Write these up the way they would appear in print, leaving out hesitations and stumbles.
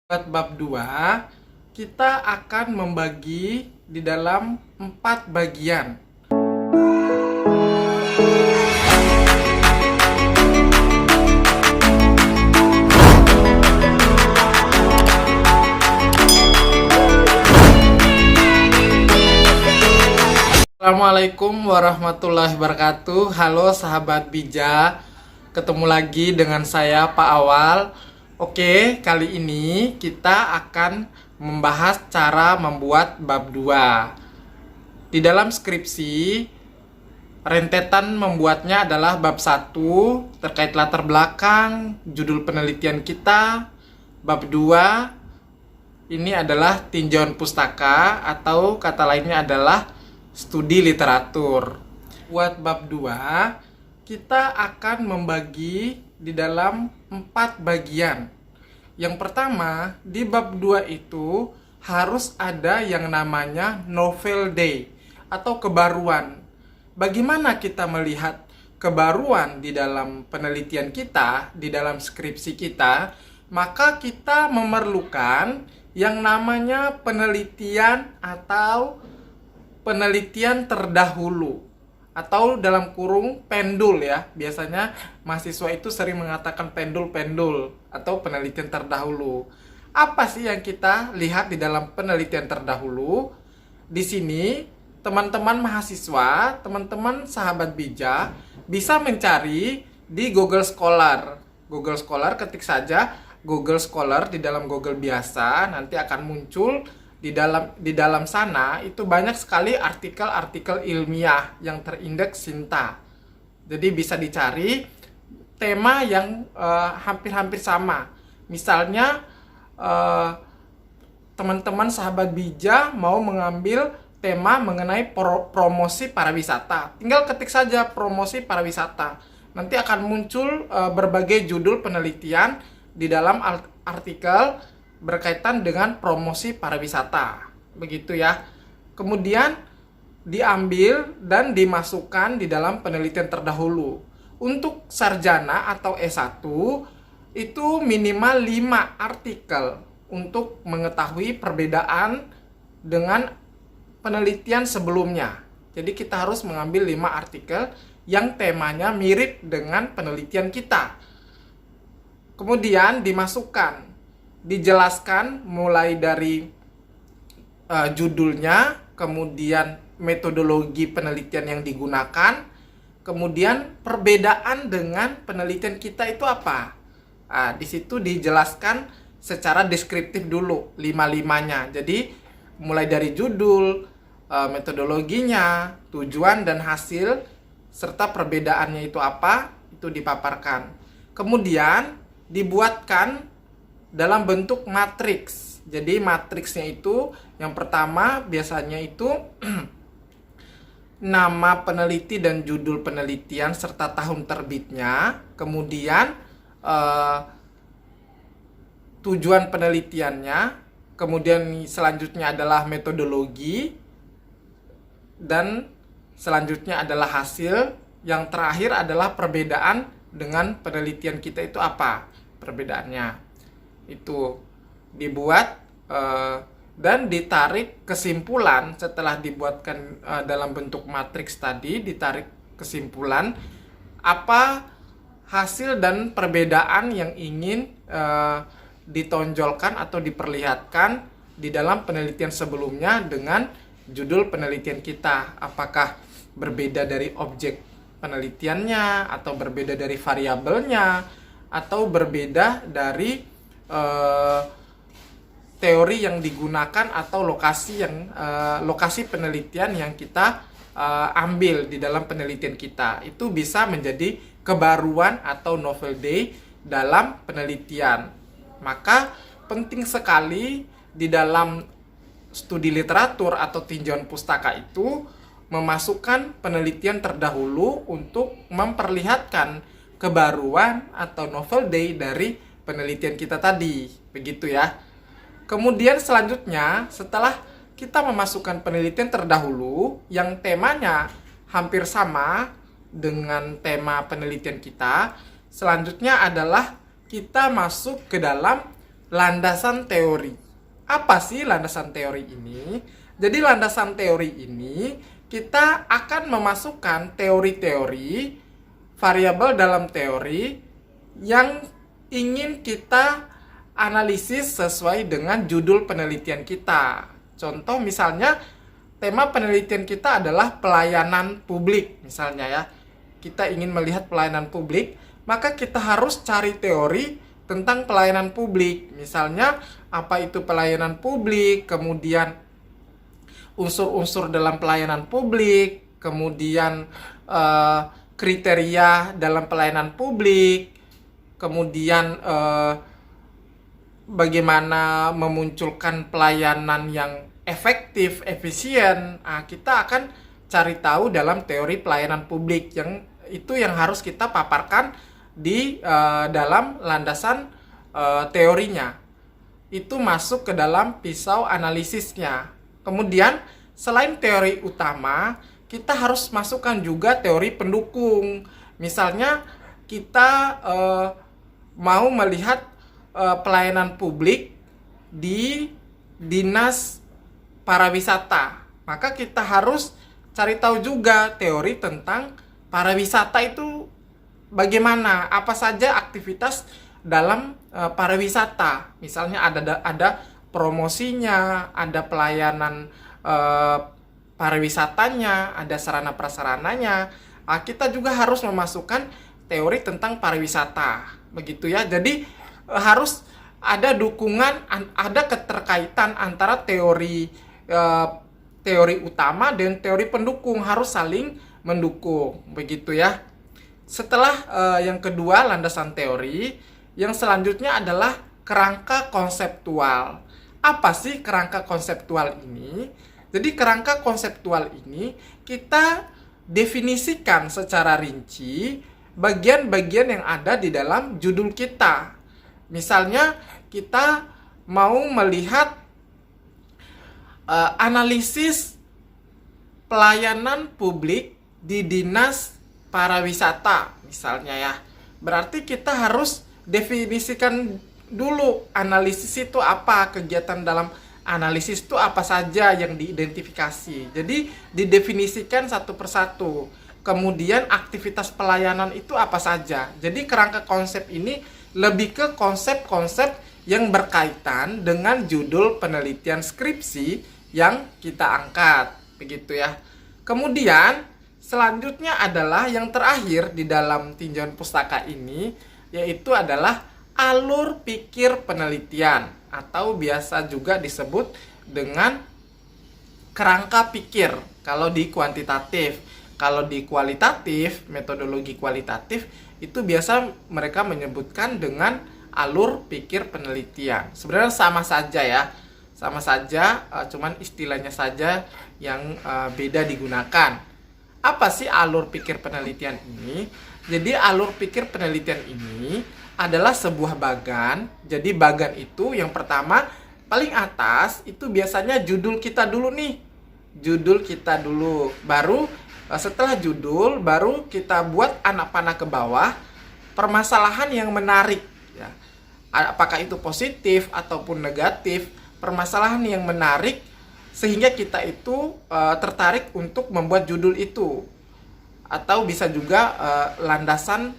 Buat bab 2, kita akan membagi di dalam 4 bagian. Assalamualaikum warahmatullahi wabarakatuh. Halo sahabat bijak, ketemu lagi dengan saya Pak Awal. Oke, kali ini kita akan membahas cara membuat bab 2. Di dalam skripsi, rentetan membuatnya adalah bab 1 terkait latar belakang, judul penelitian kita. Bab 2 ini adalah tinjauan pustaka atau kata lainnya adalah studi literatur. Buat bab 2, kita akan membagi di dalam 4 bagian. Yang pertama, di bab 2 itu harus ada yang namanya novel day atau kebaruan. Bagaimana kita melihat kebaruan di dalam penelitian kita, di dalam skripsi kita, maka kita memerlukan yang namanya penelitian atau penelitian terdahulu atau dalam kurung pendul ya. Biasanya mahasiswa itu sering mengatakan pendul atau penelitian terdahulu. Apa sih yang kita lihat di dalam penelitian terdahulu? Di sini teman-teman mahasiswa, teman-teman sahabat bijak bisa mencari di Google Scholar. Google Scholar, ketik saja Google Scholar di dalam Google biasa, nanti akan muncul di dalam sana itu banyak sekali artikel-artikel ilmiah yang terindeks Sinta. Jadi bisa dicari tema yang hampir-hampir sama. Misalnya teman-teman sahabat bijak mau mengambil tema mengenai promosi pariwisata. Tinggal ketik saja promosi pariwisata. Nanti akan muncul berbagai judul penelitian di dalam artikel berkaitan dengan promosi pariwisata, begitu ya. Kemudian diambil dan dimasukkan di dalam penelitian terdahulu. Untuk sarjana atau S1 itu minimal 5 artikel untuk mengetahui perbedaan dengan penelitian sebelumnya. Jadi kita harus mengambil 5 artikel yang temanya mirip dengan penelitian kita. Kemudian dijelaskan mulai dari judulnya, kemudian metodologi penelitian yang digunakan, kemudian perbedaan dengan penelitian kita itu apa. Di situ dijelaskan secara deskriptif dulu 5-5-nya. Jadi mulai dari judul, metodologinya, tujuan dan hasil, serta perbedaannya itu apa, itu dipaparkan. Kemudian dibuatkan dalam bentuk matriks. Jadi matriksnya itu yang pertama biasanya itu nama peneliti dan judul penelitian serta tahun terbitnya, kemudian tujuan penelitiannya, kemudian selanjutnya adalah metodologi, dan selanjutnya adalah hasil, yang terakhir adalah perbedaan dengan penelitian kita itu apa perbedaannya. Itu dibuat dan ditarik kesimpulan setelah dibuatkan dalam bentuk matriks tadi, ditarik kesimpulan apa hasil dan perbedaan yang ingin ditonjolkan atau diperlihatkan di dalam penelitian sebelumnya dengan judul penelitian kita. Apakah berbeda dari objek penelitiannya, atau berbeda dari variabelnya, atau berbeda dari teori yang digunakan atau lokasi penelitian yang kita ambil di dalam penelitian kita. Itu bisa menjadi kebaruan atau novel day dalam penelitian. Maka penting sekali di dalam studi literatur atau tinjauan pustaka itu memasukkan penelitian terdahulu untuk memperlihatkan kebaruan atau novel day dari penelitian kita tadi, begitu ya. Kemudian selanjutnya, setelah kita memasukkan penelitian terdahulu yang temanya hampir sama dengan tema penelitian kita, selanjutnya adalah kita masuk ke dalam landasan teori. Apa sih landasan teori ini? Jadi landasan teori ini kita akan memasukkan teori-teori variabel dalam teori yang ingin kita analisis sesuai dengan judul penelitian kita. Contoh misalnya tema penelitian kita adalah pelayanan publik misalnya ya. Kita ingin melihat pelayanan publik, maka kita harus cari teori tentang pelayanan publik. Misalnya apa itu pelayanan publik, kemudian unsur-unsur dalam pelayanan publik, kemudian kriteria dalam pelayanan publik, kemudian bagaimana memunculkan pelayanan yang efektif, efisien. Nah, kita akan cari tahu dalam teori pelayanan publik yang itu yang harus kita paparkan di dalam landasan teorinya. Itu masuk ke dalam pisau analisisnya. Kemudian selain teori utama, kita harus masukkan juga teori pendukung. Misalnya kita mau melihat pelayanan publik di dinas pariwisata, maka kita harus cari tahu juga teori tentang pariwisata itu bagaimana, apa saja aktivitas dalam pariwisata. Misalnya ada promosinya, ada pelayanan pariwisatanya, ada sarana prasarananya. Nah, kita juga harus memasukkan teori tentang pariwisata, begitu ya. Jadi harus ada dukungan, ada keterkaitan antara teori utama dan teori pendukung, harus saling mendukung, begitu ya. Setelah yang kedua landasan teori, yang selanjutnya adalah kerangka konseptual. Apa sih kerangka konseptual ini? Jadi kerangka konseptual ini kita definisikan secara rinci bagian-bagian yang ada di dalam judul kita. Misalnya kita mau melihat analisis pelayanan publik di dinas pariwisata misalnya ya. Berarti kita harus definisikan dulu analisis itu apa, kegiatan dalam analisis itu apa saja yang diidentifikasi. Jadi didefinisikan satu persatu. Kemudian aktivitas pelayanan itu apa saja. Jadi kerangka konsep ini lebih ke konsep-konsep yang berkaitan dengan judul penelitian skripsi yang kita angkat, begitu ya. Kemudian selanjutnya adalah yang terakhir di dalam tinjauan pustaka ini, yaitu adalah alur pikir penelitian atau biasa juga disebut dengan kerangka pikir kalau di kuantitatif. Kalau di kualitatif, metodologi kualitatif itu biasa mereka menyebutkan dengan alur pikir penelitian. Sebenarnya sama saja ya. Sama saja, cuman istilahnya saja yang beda digunakan. Apa sih alur pikir penelitian ini? Jadi alur pikir penelitian ini adalah sebuah bagan. Jadi bagan itu yang pertama paling atas itu biasanya judul kita dulu nih. Judul kita dulu. Baru setelah judul baru kita buat anak panah ke bawah permasalahan yang menarik ya. Apakah itu positif ataupun negatif, permasalahan yang menarik sehingga kita itu tertarik untuk membuat judul itu. Atau bisa juga landasan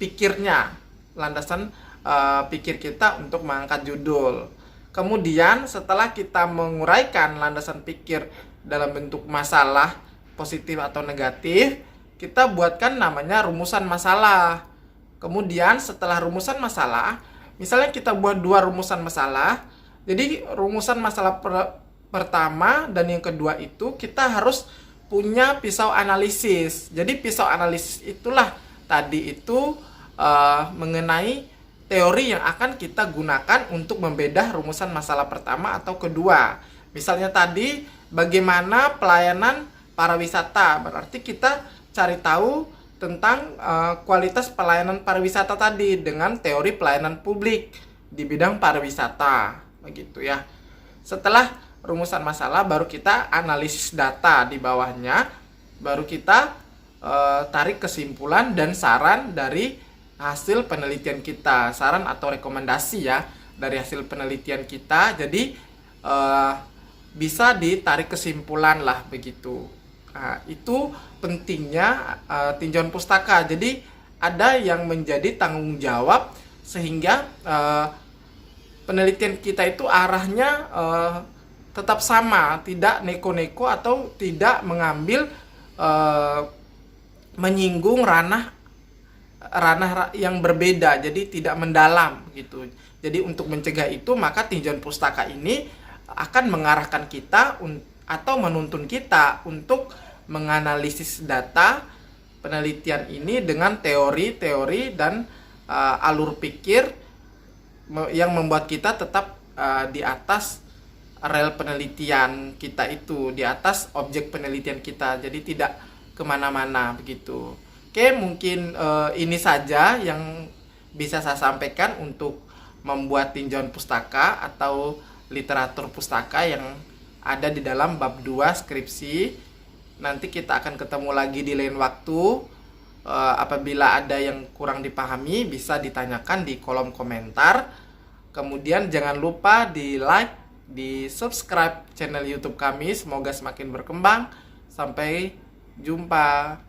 pikirnya, landasan pikir kita untuk mengangkat judul. Kemudian setelah kita menguraikan landasan pikir dalam bentuk masalah positif atau negatif, kita buatkan namanya rumusan masalah. Kemudian setelah rumusan masalah, misalnya kita buat 2 rumusan masalah. Jadi rumusan masalah pertama dan yang kedua itu kita harus punya pisau analisis. Jadi pisau analisis itulah tadi itu mengenai teori yang akan kita gunakan untuk membedah rumusan masalah pertama atau kedua. Misalnya tadi bagaimana pelayanan pariwisata, berarti kita cari tahu tentang kualitas pelayanan pariwisata tadi dengan teori pelayanan publik di bidang pariwisata, begitu ya. Setelah rumusan masalah baru kita analisis data di bawahnya, baru kita tarik kesimpulan dan saran dari hasil penelitian kita, saran atau rekomendasi ya. dari hasil penelitian kita. Jadi bisa ditarik kesimpulan lah begitu. Nah, itu pentingnya tinjauan pustaka. Jadi ada yang menjadi tanggung jawab sehingga penelitian kita itu arahnya tetap sama, tidak neko-neko atau tidak mengambil menyinggung ranah yang berbeda, jadi tidak mendalam gitu. Jadi untuk mencegah itu, maka tinjauan pustaka ini akan mengarahkan kita atau menuntun kita untuk menganalisis data penelitian ini dengan teori-teori dan alur pikir yang membuat kita tetap di atas rel penelitian kita itu, di atas objek penelitian kita, jadi tidak kemana-mana begitu. Oke, mungkin ini saja yang bisa saya sampaikan untuk membuat tinjauan pustaka atau literatur pustaka yang ada di dalam bab 2 skripsi. Nanti kita akan ketemu lagi di lain waktu. Apabila ada yang kurang dipahami, bisa ditanyakan di kolom komentar. Kemudian jangan lupa di like, di subscribe channel YouTube kami. Semoga semakin berkembang. Sampai jumpa.